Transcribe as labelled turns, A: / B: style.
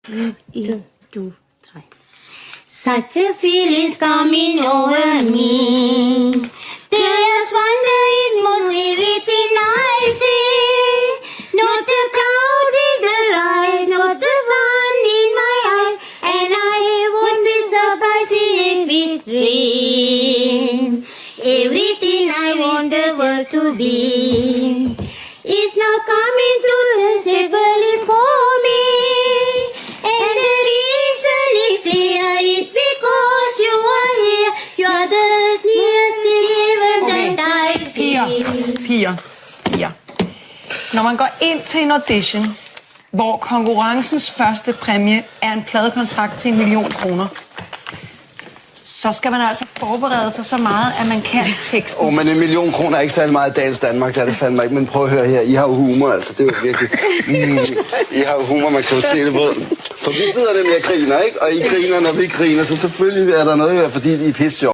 A: 1, 2, 3. Such a feeling's coming over me. Tears wonder is most everything I see. Not the cloud is the sky, not the sun in my eyes, and I won't be surprised if it's dream. Everything I want the world to be is now coming through simply for me. And the reason it's here is because you are here. You are the nearest heaven that I see.
B: Piger. Når man går ind til en audition, hvor konkurrencens første præmie er en pladekontrakt til 1 million kroner, så skal man altså forberede sig så meget, at man kan teksten.
C: Men 1 million kroner er ikke særlig meget i dagens Danmark, det er det fandme ikke. Men prøv at høre her, I har jo humor, altså. Det er jo virkelig... I har jo humor, man kan jo se det på. For vi sidder nemlig og griner, ikke? Og I griner, når vi griner, så selvfølgelig er der noget, fordi I er pisse sjov.